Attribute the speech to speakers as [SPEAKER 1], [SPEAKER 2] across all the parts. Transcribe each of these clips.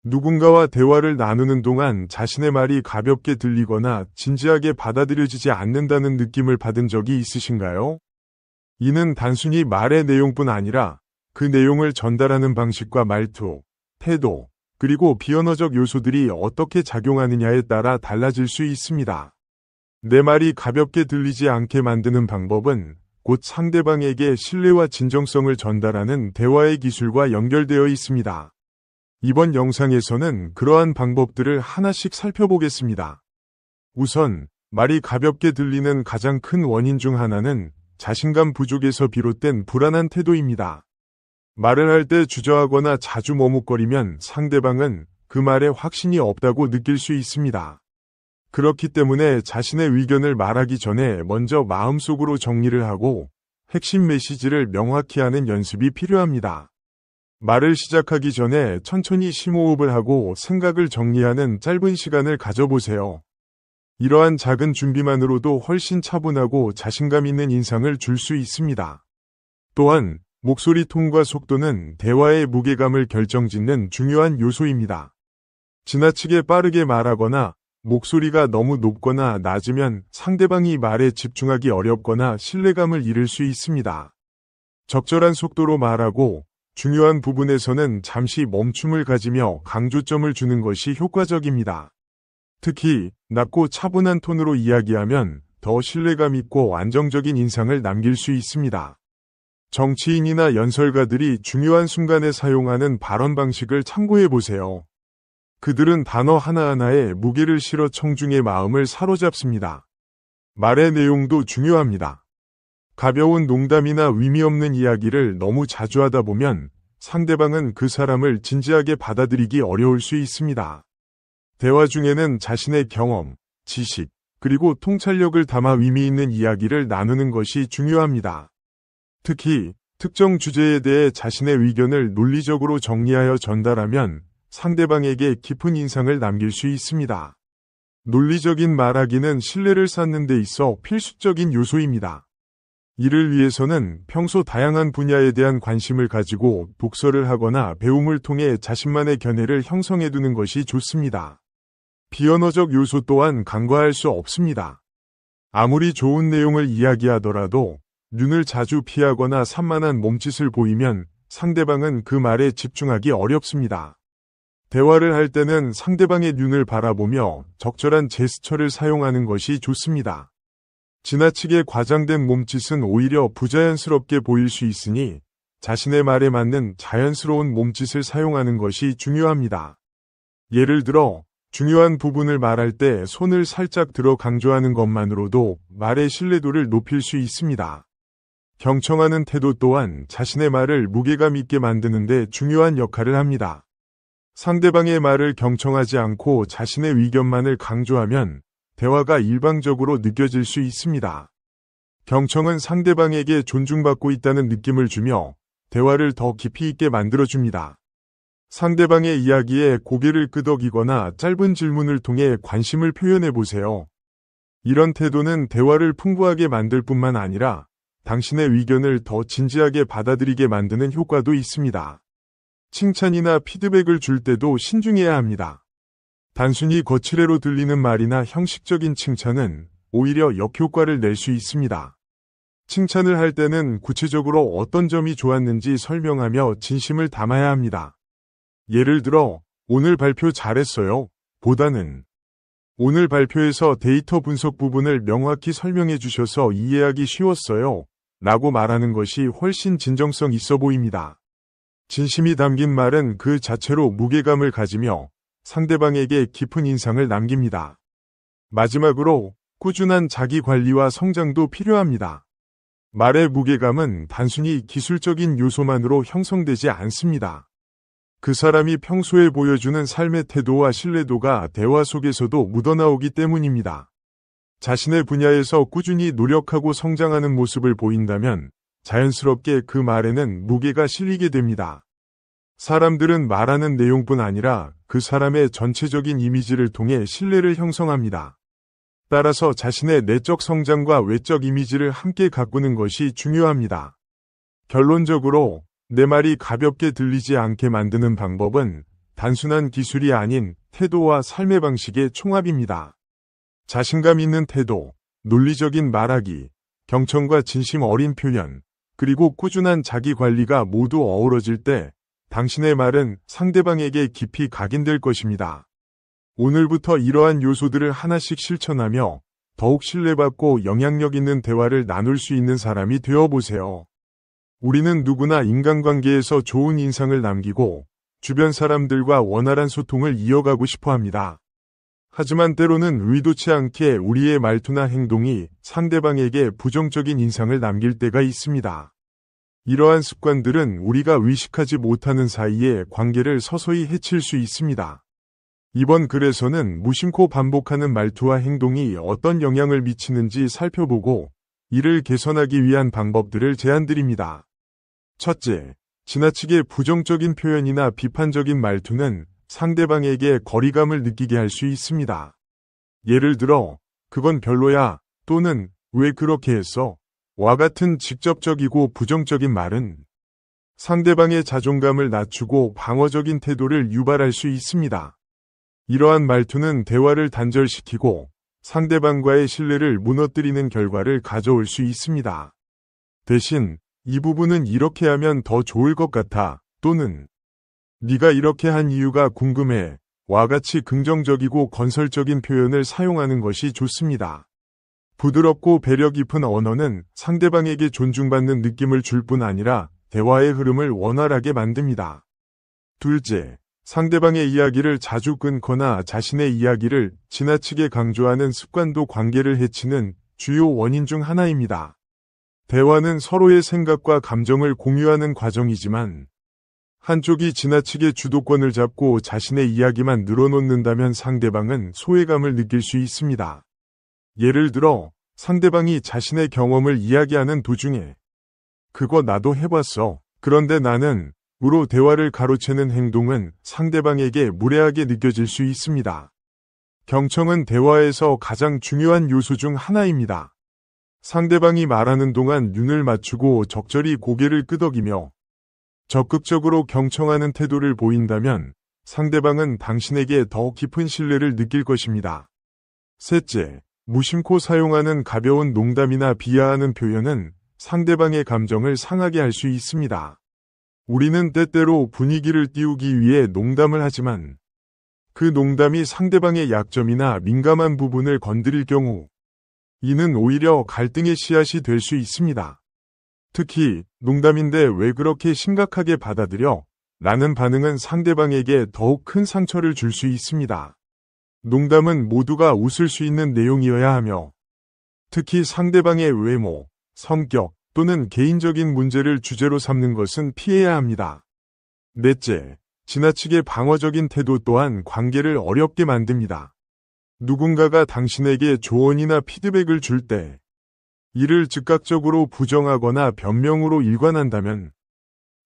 [SPEAKER 1] 누군가와 대화를 나누는 동안 자신의 말이 가볍게 들리거나 진지하게 받아들여지지 않는다는 느낌을 받은 적이 있으신가요? 이는 단순히 말의 내용뿐 아니라 그 내용을 전달하는 방식과 말투, 태도, 그리고 비언어적 요소들이 어떻게 작용하느냐에 따라 달라질 수 있습니다. 내 말이 가볍게 들리지 않게 만드는 방법은 곧 상대방에게 신뢰와 진정성을 전달하는 대화의 기술과 연결되어 있습니다. 이번 영상에서는 그러한 방법들을 하나씩 살펴보겠습니다. 우선, 말이 가볍게 들리는 가장 큰 원인 중 하나는 자신감 부족에서 비롯된 불안한 태도입니다. 말을 할 때 주저하거나 자주 머뭇거리면 상대방은 그 말에 확신이 없다고 느낄 수 있습니다. 그렇기 때문에 자신의 의견을 말하기 전에 먼저 마음속으로 정리를 하고 핵심 메시지를 명확히 하는 연습이 필요합니다. 말을 시작하기 전에 천천히 심호흡을 하고 생각을 정리하는 짧은 시간을 가져보세요. 이러한 작은 준비만으로도 훨씬 차분하고 자신감 있는 인상을 줄 수 있습니다. 또한 목소리 톤과 속도는 대화의 무게감을 결정짓는 중요한 요소입니다. 지나치게 빠르게 말하거나 목소리가 너무 높거나 낮으면 상대방이 말에 집중하기 어렵거나 신뢰감을 잃을 수 있습니다. 적절한 속도로 말하고 중요한 부분에서는 잠시 멈춤을 가지며 강조점을 주는 것이 효과적입니다. 특히 낮고 차분한 톤으로 이야기하면 더 신뢰감 있고 안정적인 인상을 남길 수 있습니다. 정치인이나 연설가들이 중요한 순간에 사용하는 발언 방식을 참고해 보세요. 그들은 단어 하나하나에 무게를 실어 청중의 마음을 사로잡습니다. 말의 내용도 중요합니다. 가벼운 농담이나 의미 없는 이야기를 너무 자주 하다 보면 상대방은 그 사람을 진지하게 받아들이기 어려울 수 있습니다. 대화 중에는 자신의 경험, 지식, 그리고 통찰력을 담아 의미 있는 이야기를 나누는 것이 중요합니다. 특히 특정 주제에 대해 자신의 의견을 논리적으로 정리하여 전달하면 상대방에게 깊은 인상을 남길 수 있습니다. 논리적인 말하기는 신뢰를 쌓는 데 있어 필수적인 요소입니다. 이를 위해서는 평소 다양한 분야에 대한 관심을 가지고 독서를 하거나 배움을 통해 자신만의 견해를 형성해두는 것이 좋습니다. 비언어적 요소 또한 간과할 수 없습니다. 아무리 좋은 내용을 이야기하더라도 눈을 자주 피하거나 산만한 몸짓을 보이면 상대방은 그 말에 집중하기 어렵습니다. 대화를 할 때는 상대방의 눈을 바라보며 적절한 제스처를 사용하는 것이 좋습니다. 지나치게 과장된 몸짓은 오히려 부자연스럽게 보일 수 있으니 자신의 말에 맞는 자연스러운 몸짓을 사용하는 것이 중요합니다. 예를 들어 중요한 부분을 말할 때 손을 살짝 들어 강조하는 것만으로도 말의 신뢰도를 높일 수 있습니다. 경청하는 태도 또한 자신의 말을 무게감 있게 만드는 데 중요한 역할을 합니다. 상대방의 말을 경청하지 않고 자신의 의견만을 강조하면 대화가 일방적으로 느껴질 수 있습니다. 경청은 상대방에게 존중받고 있다는 느낌을 주며 대화를 더 깊이 있게 만들어줍니다. 상대방의 이야기에 고개를 끄덕이거나 짧은 질문을 통해 관심을 표현해 보세요. 이런 태도는 대화를 풍부하게 만들 뿐만 아니라 당신의 의견을 더 진지하게 받아들이게 만드는 효과도 있습니다. 칭찬이나 피드백을 줄 때도 신중해야 합니다. 단순히 거칠애로 들리는 말이나 형식적인 칭찬은 오히려 역효과를 낼 수 있습니다. 칭찬을 할 때는 구체적으로 어떤 점이 좋았는지 설명하며 진심을 담아야 합니다. 예를 들어, 오늘 발표 잘했어요. 보다는 오늘 발표에서 데이터 분석 부분을 명확히 설명해 주셔서 이해하기 쉬웠어요. 라고 말하는 것이 훨씬 진정성 있어 보입니다. 진심이 담긴 말은 그 자체로 무게감을 가지며 상대방에게 깊은 인상을 남깁니다. 마지막으로 꾸준한 자기 관리와 성장도 필요합니다. 말의 무게감은 단순히 기술적인 요소만으로 형성되지 않습니다. 그 사람이 평소에 보여주는 삶의 태도와 신뢰도가 대화 속에서도 묻어나오기 때문입니다. 자신의 분야에서 꾸준히 노력하고 성장하는 모습을 보인다면 자연스럽게 그 말에는 무게가 실리게 됩니다. 사람들은 말하는 내용뿐 아니라 그 사람의 전체적인 이미지를 통해 신뢰를 형성합니다. 따라서 자신의 내적 성장과 외적 이미지를 함께 가꾸는 것이 중요합니다. 결론적으로 내 말이 가볍게 들리지 않게 만드는 방법은 단순한 기술이 아닌 태도와 삶의 방식의 총합입니다. 자신감 있는 태도, 논리적인 말하기, 경청과 진심 어린 표현, 그리고 꾸준한 자기 관리가 모두 어우러질 때 당신의 말은 상대방에게 깊이 각인될 것입니다. 오늘부터 이러한 요소들을 하나씩 실천하며 더욱 신뢰받고 영향력 있는 대화를 나눌 수 있는 사람이 되어보세요. 우리는 누구나 인간관계에서 좋은 인상을 남기고 주변 사람들과 원활한 소통을 이어가고 싶어 합니다. 하지만 때로는 의도치 않게 우리의 말투나 행동이 상대방에게 부정적인 인상을 남길 때가 있습니다. 이러한 습관들은 우리가 의식하지 못하는 사이에 관계를 서서히 해칠 수 있습니다. 이번 글에서는 무심코 반복하는 말투와 행동이 어떤 영향을 미치는지 살펴보고 이를 개선하기 위한 방법들을 제안드립니다. 첫째, 지나치게 부정적인 표현이나 비판적인 말투는 상대방에게 거리감을 느끼게 할 수 있습니다. 예를 들어, 그건 별로야 또는 왜 그렇게 했어? 와 같은 직접적이고 부정적인 말은 상대방의 자존감을 낮추고 방어적인 태도를 유발할 수 있습니다. 이러한 말투는 대화를 단절시키고 상대방과의 신뢰를 무너뜨리는 결과를 가져올 수 있습니다. 대신 이 부분은 이렇게 하면 더 좋을 것 같아 또는 네가 이렇게 한 이유가 궁금해 와 같이 긍정적이고 건설적인 표현을 사용하는 것이 좋습니다. 부드럽고 배려 깊은 언어는 상대방에게 존중받는 느낌을 줄 뿐 아니라 대화의 흐름을 원활하게 만듭니다. 둘째, 상대방의 이야기를 자주 끊거나 자신의 이야기를 지나치게 강조하는 습관도 관계를 해치는 주요 원인 중 하나입니다. 대화는 서로의 생각과 감정을 공유하는 과정이지만 한쪽이 지나치게 주도권을 잡고 자신의 이야기만 늘어놓는다면 상대방은 소외감을 느낄 수 있습니다. 예를 들어 상대방이 자신의 경험을 이야기하는 도중에 그거 나도 해봤어. 그런데 나는 으로 대화를 가로채는 행동은 상대방에게 무례하게 느껴질 수 있습니다. 경청은 대화에서 가장 중요한 요소 중 하나입니다. 상대방이 말하는 동안 눈을 맞추고 적절히 고개를 끄덕이며 적극적으로 경청하는 태도를 보인다면 상대방은 당신에게 더 깊은 신뢰를 느낄 것입니다. 셋째, 무심코 사용하는 가벼운 농담이나 비하하는 표현은 상대방의 감정을 상하게 할 수 있습니다. 우리는 때때로 분위기를 띄우기 위해 농담을 하지만 그 농담이 상대방의 약점이나 민감한 부분을 건드릴 경우 이는 오히려 갈등의 씨앗이 될 수 있습니다. 특히 농담인데 왜 그렇게 심각하게 받아들여? 라는 반응은 상대방에게 더욱 큰 상처를 줄 수 있습니다. 농담은 모두가 웃을 수 있는 내용이어야 하며 특히 상대방의 외모, 성격 또는 개인적인 문제를 주제로 삼는 것은 피해야 합니다. 넷째, 지나치게 방어적인 태도 또한 관계를 어렵게 만듭니다. 누군가가 당신에게 조언이나 피드백을 줄 때 이를 즉각적으로 부정하거나 변명으로 일관한다면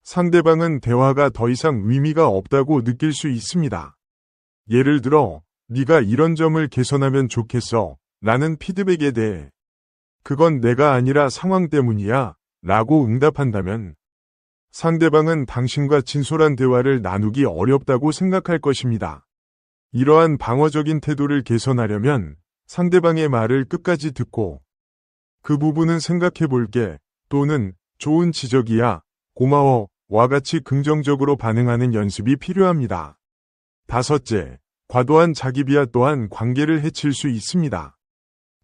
[SPEAKER 1] 상대방은 대화가 더 이상 의미가 없다고 느낄 수 있습니다. 예를 들어, 네가 이런 점을 개선하면 좋겠어 라는 피드백에 대해 그건 내가 아니라 상황 때문이야 라고 응답한다면 상대방은 당신과 진솔한 대화를 나누기 어렵다고 생각할 것입니다. 이러한 방어적인 태도를 개선하려면 상대방의 말을 끝까지 듣고 그 부분은 생각해 볼게 또는 좋은 지적이야, 고마워 와 같이 긍정적으로 반응하는 연습이 필요합니다. 다섯째, 과도한 자기 비하 또한 관계를 해칠 수 있습니다.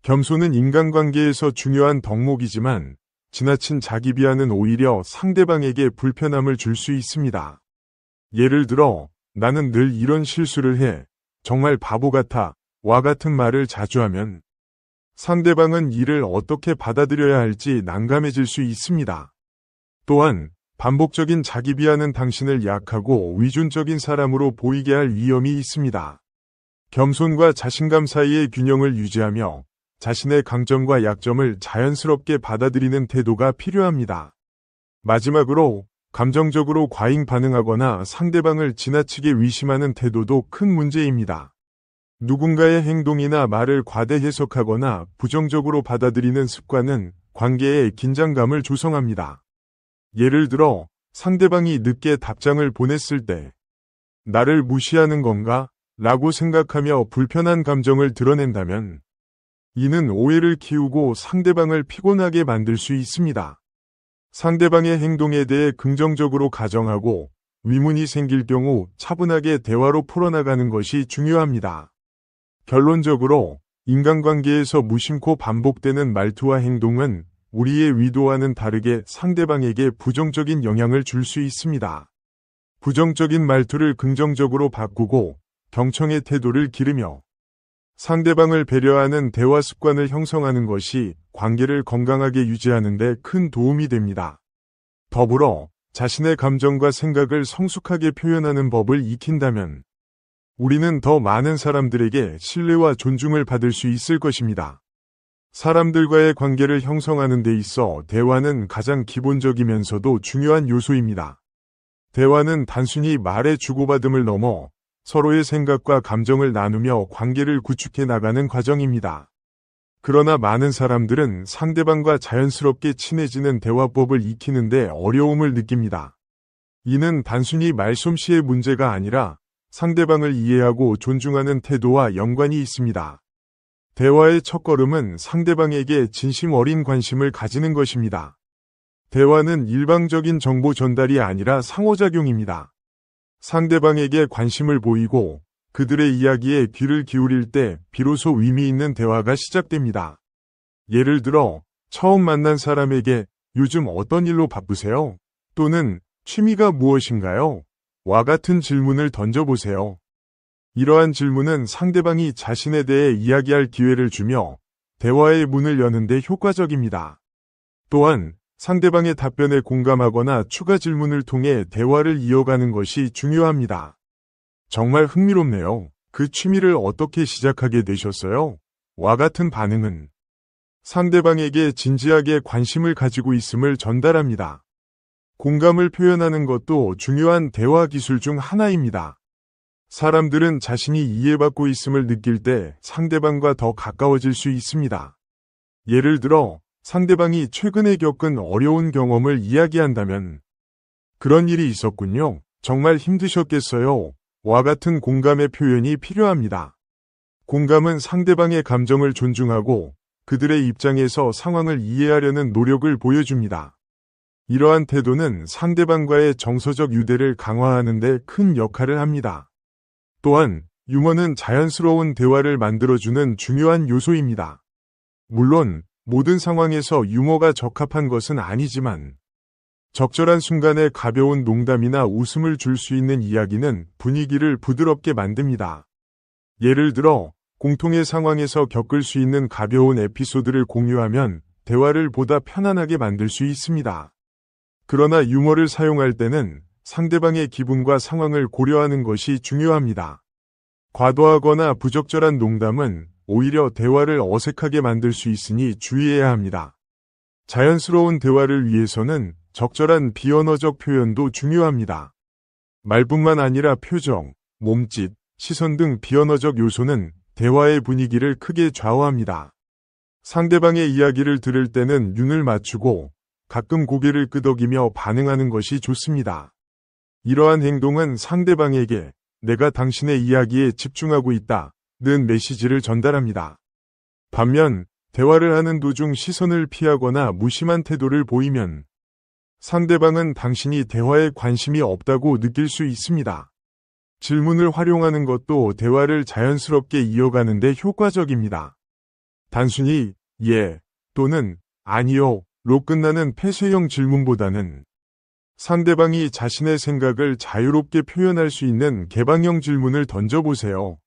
[SPEAKER 1] 겸손은 인간관계에서 중요한 덕목이지만 지나친 자기 비하는 오히려 상대방에게 불편함을 줄 수 있습니다. 예를 들어, 나는 늘 이런 실수를 해. 정말 바보 같아. 와 같은 말을 자주 하면 상대방은 이를 어떻게 받아들여야 할지 난감해질 수 있습니다. 또한 반복적인 자기 비하는 당신을 약하고 위존적인 사람으로 보이게 할 위험이 있습니다. 겸손과 자신감 사이의 균형을 유지하며 자신의 강점과 약점을 자연스럽게 받아들이는 태도가 필요합니다. 마지막으로 감정적으로 과잉 반응하거나 상대방을 지나치게 의심하는 태도도 큰 문제입니다. 누군가의 행동이나 말을 과대 해석하거나 부정적으로 받아들이는 습관은 관계에 긴장감을 조성합니다. 예를 들어 상대방이 늦게 답장을 보냈을 때 나를 무시하는 건가? 라고 생각하며 불편한 감정을 드러낸다면 이는 오해를 키우고 상대방을 피곤하게 만들 수 있습니다. 상대방의 행동에 대해 긍정적으로 가정하고 의문이 생길 경우 차분하게 대화로 풀어나가는 것이 중요합니다. 결론적으로 인간관계에서 무심코 반복되는 말투와 행동은 우리의 의도와는 다르게 상대방에게 부정적인 영향을 줄 수 있습니다. 부정적인 말투를 긍정적으로 바꾸고 경청의 태도를 기르며 상대방을 배려하는 대화 습관을 형성하는 것이 관계를 건강하게 유지하는 데 큰 도움이 됩니다. 더불어 자신의 감정과 생각을 성숙하게 표현하는 법을 익힌다면 우리는 더 많은 사람들에게 신뢰와 존중을 받을 수 있을 것입니다. 사람들과의 관계를 형성하는 데 있어 대화는 가장 기본적이면서도 중요한 요소입니다. 대화는 단순히 말의 주고받음을 넘어 서로의 생각과 감정을 나누며 관계를 구축해 나가는 과정입니다. 그러나 많은 사람들은 상대방과 자연스럽게 친해지는 대화법을 익히는데 어려움을 느낍니다. 이는 단순히 말솜씨의 문제가 아니라 상대방을 이해하고 존중하는 태도와 연관이 있습니다. 대화의 첫걸음은 상대방에게 진심 어린 관심을 가지는 것입니다. 대화는 일방적인 정보 전달이 아니라 상호작용입니다. 상대방에게 관심을 보이고 그들의 이야기에 귀를 기울일 때 비로소 의미 있는 대화가 시작됩니다. 예를 들어 처음 만난 사람에게 요즘 어떤 일로 바쁘세요? 또는 취미가 무엇인가요? 와 같은 질문을 던져보세요. 이러한 질문은 상대방이 자신에 대해 이야기할 기회를 주며 대화의 문을 여는데 효과적입니다. 또한 상대방의 답변에 공감하거나 추가 질문을 통해 대화를 이어가는 것이 중요합니다. 정말 흥미롭네요. 그 취미를 어떻게 시작하게 되셨어요? 와 같은 반응은 상대방에게 진지하게 관심을 가지고 있음을 전달합니다. 공감을 표현하는 것도 중요한 대화 기술 중 하나입니다. 사람들은 자신이 이해받고 있음을 느낄 때 상대방과 더 가까워질 수 있습니다. 예를 들어 상대방이 최근에 겪은 어려운 경험을 이야기한다면 그런 일이 있었군요. 정말 힘드셨겠어요. 와 같은 공감의 표현이 필요합니다. 공감은 상대방의 감정을 존중하고 그들의 입장에서 상황을 이해하려는 노력을 보여줍니다. 이러한 태도는 상대방과의 정서적 유대를 강화하는 데 큰 역할을 합니다. 또한 유머는 자연스러운 대화를 만들어주는 중요한 요소입니다. 물론 모든 상황에서 유머가 적합한 것은 아니지만 적절한 순간에 가벼운 농담이나 웃음을 줄 수 있는 이야기는 분위기를 부드럽게 만듭니다. 예를 들어 공통의 상황에서 겪을 수 있는 가벼운 에피소드를 공유하면 대화를 보다 편안하게 만들 수 있습니다. 그러나 유머를 사용할 때는 상대방의 기분과 상황을 고려하는 것이 중요합니다. 과도하거나 부적절한 농담은 오히려 대화를 어색하게 만들 수 있으니 주의해야 합니다. 자연스러운 대화를 위해서는 적절한 비언어적 표현도 중요합니다. 말뿐만 아니라 표정, 몸짓, 시선 등 비언어적 요소는 대화의 분위기를 크게 좌우합니다. 상대방의 이야기를 들을 때는 눈을 맞추고 가끔 고개를 끄덕이며 반응하는 것이 좋습니다. 이러한 행동은 상대방에게 내가 당신의 이야기에 집중하고 있다는 메시지를 전달합니다. 반면 대화를 하는 도중 시선을 피하거나 무심한 태도를 보이면 상대방은 당신이 대화에 관심이 없다고 느낄 수 있습니다. 질문을 활용하는 것도 대화를 자연스럽게 이어가는 데 효과적입니다. 단순히 예 또는 아니요 로 끝나는 폐쇄형 질문보다는 상대방이 자신의 생각을 자유롭게 표현할 수 있는 개방형 질문을 던져보세요.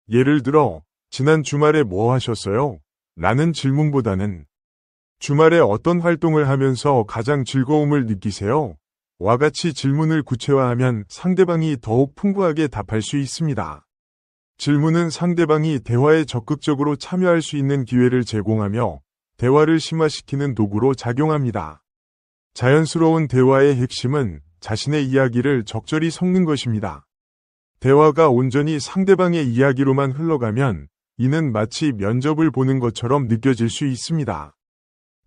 [SPEAKER 1] 예를 들어 지난 주말에 뭐 하셨어요? 라는 질문보다는 주말에 어떤 활동을 하면서 가장 즐거움을 느끼세요? 와 같이 질문을 구체화하면 상대방이 더욱 풍부하게 답할 수 있습니다. 질문은 상대방이 대화에 적극적으로 참여할 수 있는 기회를 제공하며 대화를 심화시키는 도구로 작용합니다. 자연스러운 대화의 핵심은 자신의 이야기를 적절히 섞는 것입니다. 대화가 온전히 상대방의 이야기로만 흘러가면 이는 마치 면접을 보는 것처럼 느껴질 수 있습니다.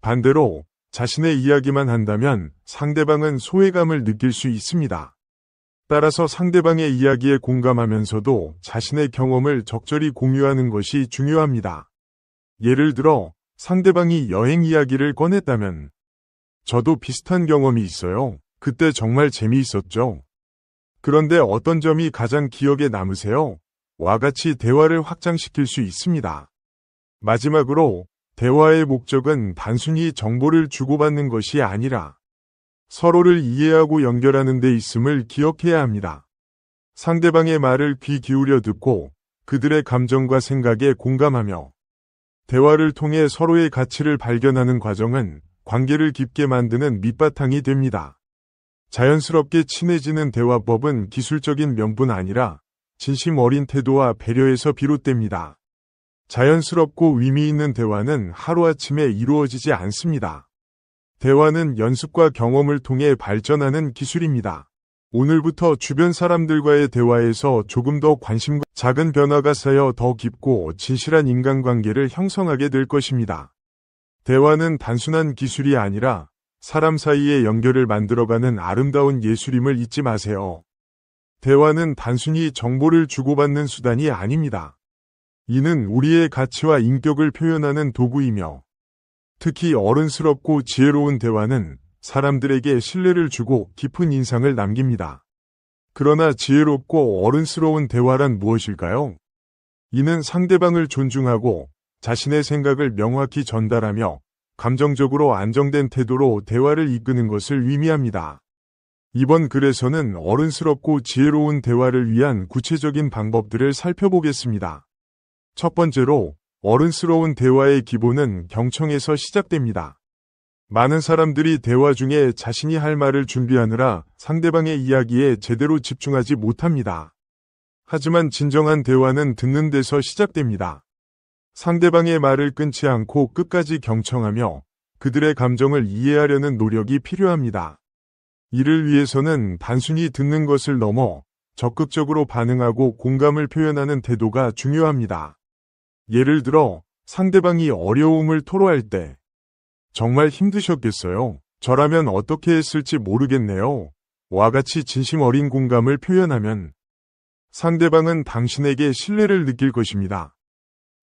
[SPEAKER 1] 반대로 자신의 이야기만 한다면 상대방은 소외감을 느낄 수 있습니다. 따라서 상대방의 이야기에 공감하면서도 자신의 경험을 적절히 공유하는 것이 중요합니다. 예를 들어 상대방이 여행 이야기를 꺼냈다면 저도 비슷한 경험이 있어요. 그때 정말 재미있었죠. 그런데 어떤 점이 가장 기억에 남으세요? 와 같이 대화를 확장시킬 수 있습니다. 마지막으로 대화의 목적은 단순히 정보를 주고받는 것이 아니라 서로를 이해하고 연결하는 데 있음을 기억해야 합니다. 상대방의 말을 귀 기울여 듣고 그들의 감정과 생각에 공감하며 대화를 통해 서로의 가치를 발견하는 과정은 관계를 깊게 만드는 밑바탕이 됩니다. 자연스럽게 친해지는 대화법은 기술적인 면뿐 아니라 진심 어린 태도와 배려에서 비롯됩니다. 자연스럽고 의미 있는 대화는 하루아침에 이루어지지 않습니다. 대화는 연습과 경험을 통해 발전하는 기술입니다. 오늘부터 주변 사람들과의 대화에서 조금 더 관심과 작은 변화가 쌓여 더 깊고 진실한 인간관계를 형성하게 될 것입니다. 대화는 단순한 기술이 아니라 사람 사이의 연결을 만들어가는 아름다운 예술임을 잊지 마세요. 대화는 단순히 정보를 주고받는 수단이 아닙니다. 이는 우리의 가치와 인격을 표현하는 도구이며 특히 어른스럽고 지혜로운 대화는 사람들에게 신뢰를 주고 깊은 인상을 남깁니다. 그러나 지혜롭고 어른스러운 대화란 무엇일까요? 이는 상대방을 존중하고 자신의 생각을 명확히 전달하며 감정적으로 안정된 태도로 대화를 이끄는 것을 의미합니다. 이번 글에서는 어른스럽고 지혜로운 대화를 위한 구체적인 방법들을 살펴보겠습니다. 첫 번째로 어른스러운 대화의 기본은 경청에서 시작됩니다. 많은 사람들이 대화 중에 자신이 할 말을 준비하느라 상대방의 이야기에 제대로 집중하지 못합니다. 하지만 진정한 대화는 듣는 데서 시작됩니다. 상대방의 말을 끊지 않고 끝까지 경청하며 그들의 감정을 이해하려는 노력이 필요합니다. 이를 위해서는 단순히 듣는 것을 넘어 적극적으로 반응하고 공감을 표현하는 태도가 중요합니다. 예를 들어 상대방이 어려움을 토로할 때 정말 힘드셨겠어요? 저라면 어떻게 했을지 모르겠네요. 와 같이 진심 어린 공감을 표현하면 상대방은 당신에게 신뢰를 느낄 것입니다.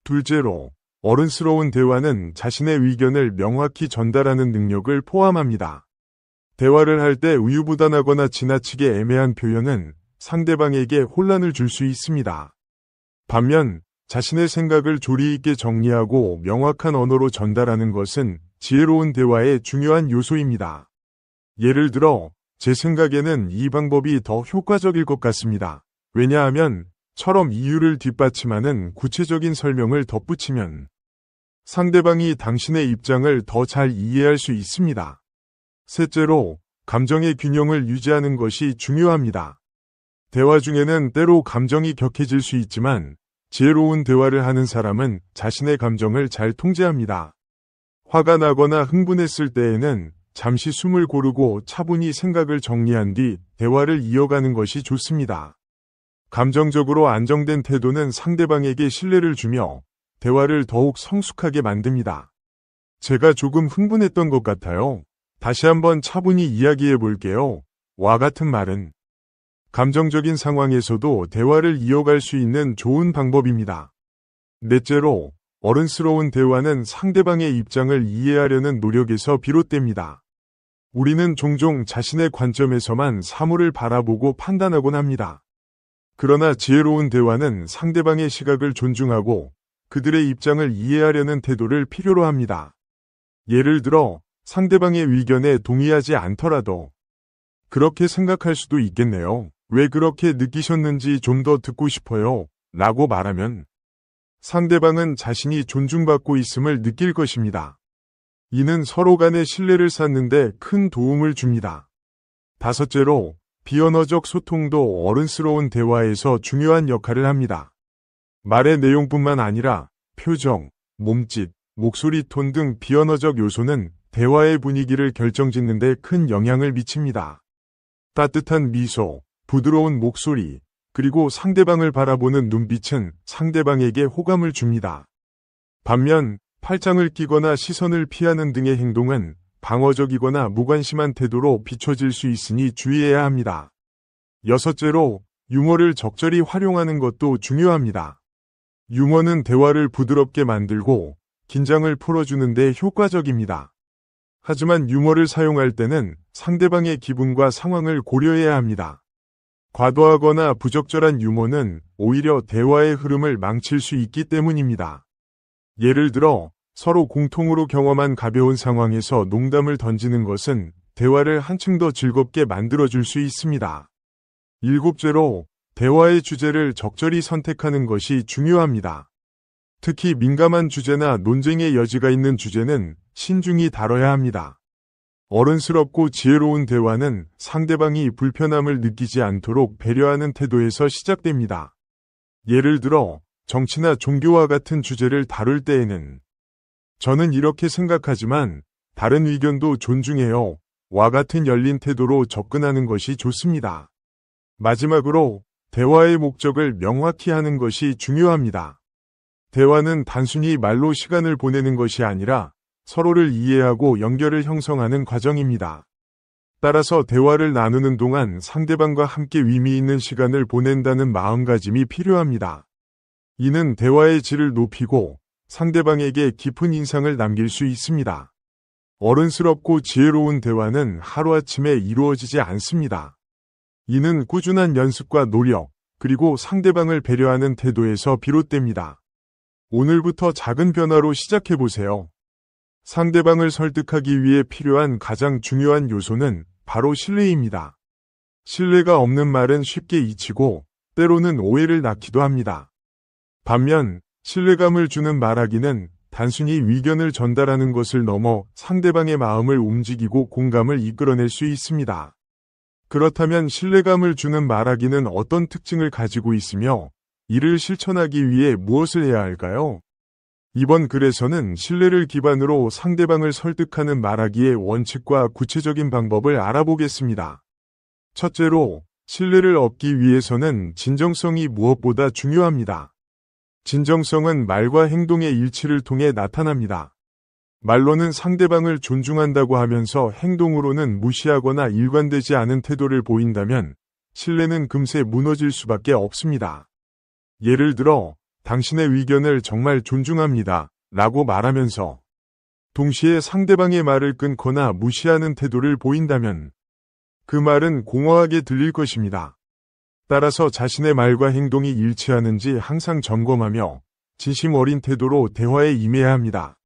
[SPEAKER 1] 둘째로, 어른스러운 대화는 자신의 의견을 명확히 전달하는 능력을 포함합니다. 대화를 할 때 우유부단하거나 지나치게 애매한 표현은 상대방에게 혼란을 줄 수 있습니다. 반면 자신의 생각을 조리 있게 정리하고 명확한 언어로 전달하는 것은 지혜로운 대화의 중요한 요소입니다. 예를 들어, 제 생각에는 이 방법이 더 효과적일 것 같습니다. 왜냐하면 처럼 이유를 뒷받침하는 구체적인 설명을 덧붙이면 상대방이 당신의 입장을 더 잘 이해할 수 있습니다. 셋째로, 감정의 균형을 유지하는 것이 중요합니다. 대화 중에는 때로 감정이 격해질 수 있지만 지혜로운 대화를 하는 사람은 자신의 감정을 잘 통제합니다. 화가 나거나 흥분했을 때에는 잠시 숨을 고르고 차분히 생각을 정리한 뒤 대화를 이어가는 것이 좋습니다. 감정적으로 안정된 태도는 상대방에게 신뢰를 주며 대화를 더욱 성숙하게 만듭니다. 제가 조금 흥분했던 것 같아요. 다시 한번 차분히 이야기해 볼게요. 와 같은 말은 감정적인 상황에서도 대화를 이어갈 수 있는 좋은 방법입니다. 넷째로, 어른스러운 대화는 상대방의 입장을 이해하려는 노력에서 비롯됩니다. 우리는 종종 자신의 관점에서만 사물을 바라보고 판단하곤 합니다. 그러나 지혜로운 대화는 상대방의 시각을 존중하고 그들의 입장을 이해하려는 태도를 필요로 합니다. 예를 들어 상대방의 의견에 동의하지 않더라도 그렇게 생각할 수도 있겠네요. 왜 그렇게 느끼셨는지 좀 더 듣고 싶어요. 라고 말하면 상대방은 자신이 존중받고 있음을 느낄 것입니다. 이는 서로 간의 신뢰를 쌓는 데 큰 도움을 줍니다. 다섯째로, 비언어적 소통도 어른스러운 대화에서 중요한 역할을 합니다. 말의 내용뿐만 아니라 표정, 몸짓, 목소리 톤 등 비언어적 요소는 대화의 분위기를 결정짓는 데 큰 영향을 미칩니다. 따뜻한 미소, 부드러운 목소리, 그리고 상대방을 바라보는 눈빛은 상대방에게 호감을 줍니다. 반면 팔짱을 끼거나 시선을 피하는 등의 행동은 방어적이거나 무관심한 태도로 비춰질 수 있으니 주의해야 합니다. 여섯째로, 유머를 적절히 활용하는 것도 중요합니다. 유머는 대화를 부드럽게 만들고 긴장을 풀어주는 데 효과적입니다. 하지만 유머를 사용할 때는 상대방의 기분과 상황을 고려해야 합니다. 과도하거나 부적절한 유머는 오히려 대화의 흐름을 망칠 수 있기 때문입니다. 예를 들어, 서로 공통으로 경험한 가벼운 상황에서 농담을 던지는 것은 대화를 한층 더 즐겁게 만들어줄 수 있습니다. 일곱째로, 대화의 주제를 적절히 선택하는 것이 중요합니다. 특히 민감한 주제나 논쟁의 여지가 있는 주제는 신중히 다뤄야 합니다. 어른스럽고 지혜로운 대화는 상대방이 불편함을 느끼지 않도록 배려하는 태도에서 시작됩니다. 예를 들어, 정치나 종교와 같은 주제를 다룰 때에는 저는 이렇게 생각하지만 다른 의견도 존중해요. 와 같은 열린 태도로 접근하는 것이 좋습니다. 마지막으로, 대화의 목적을 명확히 하는 것이 중요합니다. 대화는 단순히 말로 시간을 보내는 것이 아니라 서로를 이해하고 연결을 형성하는 과정입니다. 따라서 대화를 나누는 동안 상대방과 함께 의미 있는 시간을 보낸다는 마음가짐이 필요합니다. 이는 대화의 질을 높이고 상대방에게 깊은 인상을 남길 수 있습니다. 어른스럽고 지혜로운 대화는 하루아침에 이루어지지 않습니다. 이는 꾸준한 연습과 노력, 그리고 상대방을 배려하는 태도에서 비롯됩니다. 오늘부터 작은 변화로 시작해보세요. 상대방을 설득하기 위해 필요한 가장 중요한 요소는 바로 신뢰입니다. 신뢰가 없는 말은 쉽게 잊히고 때로는 오해를 낳기도 합니다. 반면 신뢰감을 주는 말하기는 단순히 의견을 전달하는 것을 넘어 상대방의 마음을 움직이고 공감을 이끌어낼 수 있습니다. 그렇다면 신뢰감을 주는 말하기는 어떤 특징을 가지고 있으며 이를 실천하기 위해 무엇을 해야 할까요? 이번 글에서는 신뢰를 기반으로 상대방을 설득하는 말하기의 원칙과 구체적인 방법을 알아보겠습니다. 첫째로, 신뢰를 얻기 위해서는 진정성이 무엇보다 중요합니다. 진정성은 말과 행동의 일치를 통해 나타납니다. 말로는 상대방을 존중한다고 하면서 행동으로는 무시하거나 일관되지 않은 태도를 보인다면 신뢰는 금세 무너질 수밖에 없습니다. 예를 들어, 당신의 의견을 정말 존중합니다. 라고 말하면서 동시에 상대방의 말을 끊거나 무시하는 태도를 보인다면 그 말은 공허하게 들릴 것입니다. 따라서 자신의 말과 행동이 일치하는지 항상 점검하며 진심 어린 태도로 대화에 임해야 합니다.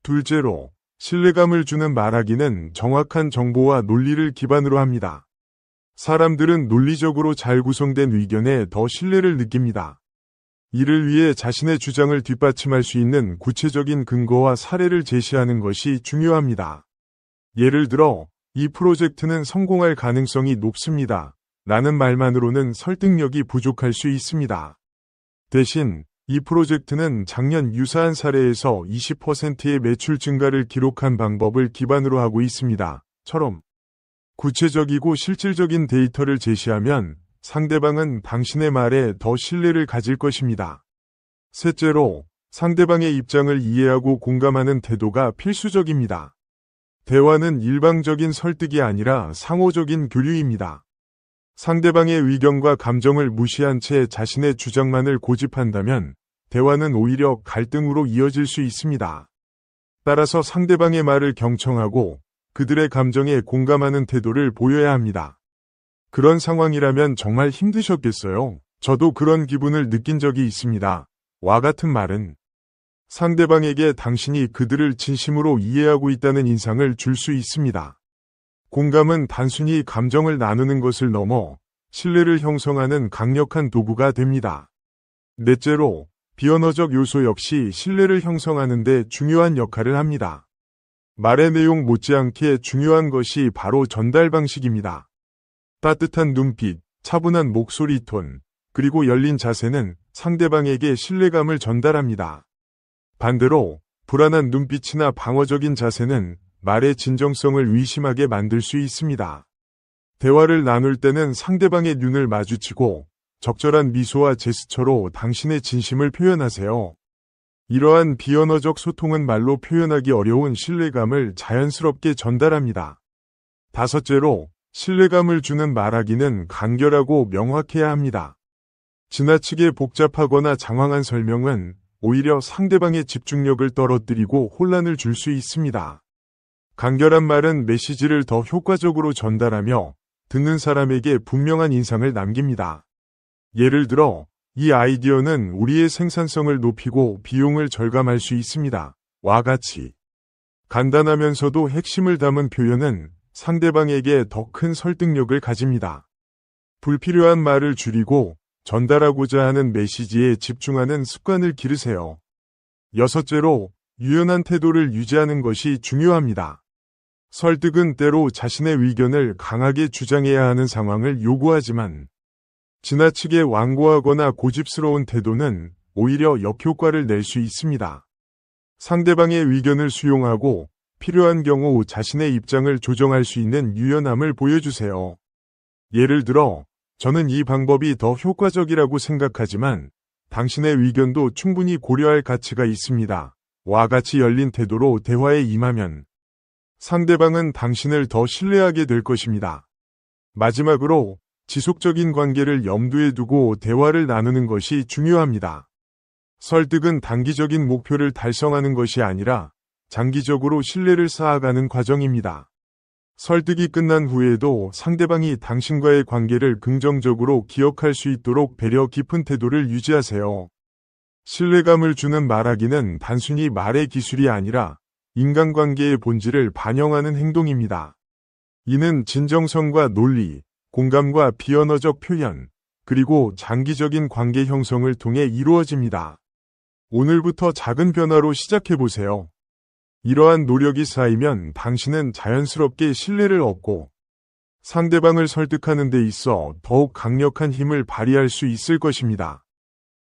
[SPEAKER 1] 둘째로, 신뢰감을 주는 말하기는 정확한 정보와 논리를 기반으로 합니다. 사람들은 논리적으로 잘 구성된 의견에 더 신뢰를 느낍니다. 이를 위해 자신의 주장을 뒷받침할 수 있는 구체적인 근거와 사례를 제시하는 것이 중요합니다. 예를 들어, 이 프로젝트는 성공할 가능성이 높습니다. 라는 말만으로는 설득력이 부족할 수 있습니다. 대신, 이 프로젝트는 작년 유사한 사례에서 20%의 매출 증가를 기록한 방법을 기반으로 하고 있습니다. 처럼 구체적이고 실질적인 데이터를 제시하면 상대방은 당신의 말에 더 신뢰를 가질 것입니다. 셋째로, 상대방의 입장을 이해하고 공감하는 태도가 필수적입니다. 대화는 일방적인 설득이 아니라 상호적인 교류입니다. 상대방의 의견과 감정을 무시한 채 자신의 주장만을 고집한다면 대화는 오히려 갈등으로 이어질 수 있습니다. 따라서 상대방의 말을 경청하고 그들의 감정에 공감하는 태도를 보여야 합니다. 그런 상황이라면 정말 힘드셨겠어요. 저도 그런 기분을 느낀 적이 있습니다. 와 같은 말은 상대방에게 당신이 그들을 진심으로 이해하고 있다는 인상을 줄 수 있습니다. 공감은 단순히 감정을 나누는 것을 넘어 신뢰를 형성하는 강력한 도구가 됩니다. 넷째로, 비언어적 요소 역시 신뢰를 형성하는 데 중요한 역할을 합니다. 말의 내용 못지않게 중요한 것이 바로 전달 방식입니다. 따뜻한 눈빛, 차분한 목소리 톤, 그리고 열린 자세는 상대방에게 신뢰감을 전달합니다. 반대로 불안한 눈빛이나 방어적인 자세는 말의 진정성을 의심하게 만들 수 있습니다. 대화를 나눌 때는 상대방의 눈을 마주치고 적절한 미소와 제스처로 당신의 진심을 표현하세요. 이러한 비언어적 소통은 말로 표현하기 어려운 신뢰감을 자연스럽게 전달합니다. 다섯째로, 신뢰감을 주는 말하기는 간결하고 명확해야 합니다. 지나치게 복잡하거나 장황한 설명은 오히려 상대방의 집중력을 떨어뜨리고 혼란을 줄 수 있습니다. 간결한 말은 메시지를 더 효과적으로 전달하며 듣는 사람에게 분명한 인상을 남깁니다. 예를 들어, 이 아이디어는 우리의 생산성을 높이고 비용을 절감할 수 있습니다. 와 같이 간단하면서도 핵심을 담은 표현은 상대방에게 더 큰 설득력을 가집니다. 불필요한 말을 줄이고 전달하고자 하는 메시지에 집중하는 습관을 기르세요. 여섯째로, 유연한 태도를 유지하는 것이 중요합니다. 설득은 때로 자신의 의견을 강하게 주장해야 하는 상황을 요구하지만 지나치게 완고하거나 고집스러운 태도는 오히려 역효과를 낼 수 있습니다. 상대방의 의견을 수용하고 필요한 경우 자신의 입장을 조정할 수 있는 유연함을 보여주세요. 예를 들어, 저는 이 방법이 더 효과적이라고 생각하지만 당신의 의견도 충분히 고려할 가치가 있습니다. 와 같이 열린 태도로 대화에 임하면 상대방은 당신을 더 신뢰하게 될 것입니다. 마지막으로, 지속적인 관계를 염두에 두고 대화를 나누는 것이 중요합니다. 설득은 단기적인 목표를 달성하는 것이 아니라 장기적으로 신뢰를 쌓아가는 과정입니다. 설득이 끝난 후에도 상대방이 당신과의 관계를 긍정적으로 기억할 수 있도록 배려 깊은 태도를 유지하세요. 신뢰감을 주는 말하기는 단순히 말의 기술이 아니라 인간관계의 본질을 반영하는 행동입니다. 이는 진정성과 논리, 공감과 비언어적 표현, 그리고 장기적인 관계 형성을 통해 이루어집니다. 오늘부터 작은 변화로 시작해보세요. 이러한 노력이 쌓이면 당신은 자연스럽게 신뢰를 얻고 상대방을 설득하는 데 있어 더욱 강력한 힘을 발휘할 수 있을 것입니다.